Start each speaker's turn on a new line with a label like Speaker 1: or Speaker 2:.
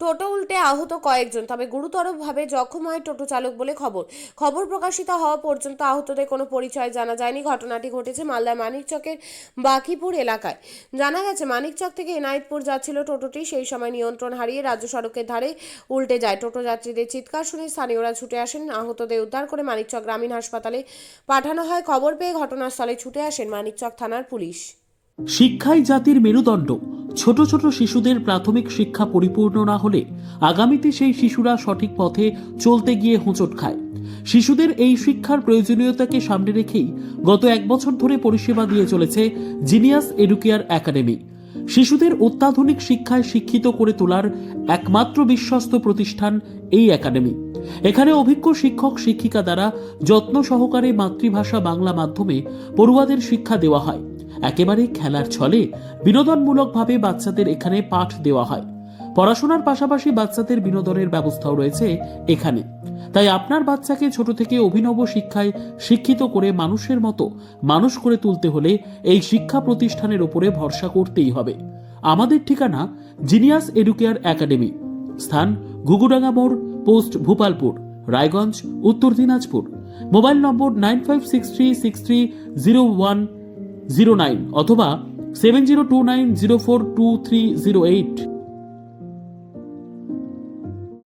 Speaker 1: টোটো উল্টে আহত কয়েকজন, তবে গুরুতরভাবে জখম হয় টোটো চালক বলে খবর প্রকাশিত হওয়া পর্যন্ত আহতদের কোনো পরিচয় জানা যায়নি। ঘটনাটি ঘটেছে মালদার মানিকচকের বাকিপুর এলাকায়। জানা গেছে, মানিকচক থেকে এনায়েতপুর যাচ্ছিল টোটোটি, সেই সময় নিয়ন্ত্রণ হারিয়ে রাজ্য সড়কের ধারে উল্টে যায়। টোটো যাত্রীদের চিৎকার শুনে স্থানীয়রা ছুটে আসেন। আহতদের উদ্ধার করে মানিকচক গ্রামীণ হাসপাতালে পাঠানো হয়। খবর পেয়ে ঘটনাস্থলে ছুটে আসেন মানিকচক থানার পুলিশ।
Speaker 2: শিক্ষাই জাতির মেরুদণ্ড। ছোট ছোট শিশুদের প্রাথমিক শিক্ষা পরিপূর্ণ না হলে আগামীতে সেই শিশুরা সঠিক পথে চলতে গিয়ে হোঁচট খায়। শিশুদের এই শিক্ষার প্রয়োজনীয়তাকে সামনে রেখেই গত 1 বছর ধরে পরিষেবা দিয়ে চলেছে জিনিয়াস এডুকেয়ার একাডেমি। শিশুদের অত্যাধুনিক শিক্ষায় শিক্ষিত করে তোলার একমাত্র বিশ্বস্ত প্রতিষ্ঠান এই একাডেমি। এখানে অভিজ্ঞ শিক্ষক শিক্ষিকা দ্বারা যত্ন সহকারে মাতৃভাষা বাংলা মাধ্যমে পড়ুয়াদের শিক্ষা দেওয়া হয়। একেবারে খেলার ছলে বিনোদনমূলকভাবে বাচ্চাদের এখানে পাঠ দেওয়া হয়। পড়াশোনার পাশাপাশি বাচ্চাদের বিনোদনের ব্যবস্থাও রয়েছে এখানে। তাই আপনার বাচ্চাকে ছোট থেকে অভিনব শিক্ষায় শিক্ষিত করে মানুষের মতো মানুষ করে তুলতে হলে এই শিক্ষা প্রতিষ্ঠানের উপরে ভরসা করতেই হবে। আমাদের ঠিকানা জিনিয়াস এডুকেয়ার একাডেমি, স্থান ঘুঘুডাঙ্গা মোড়, পোস্ট ভূপালপুর, রায়গঞ্জ, উত্তর দিনাজপুর। মোবাইল নম্বর 9563630109 অথবা 7029042308।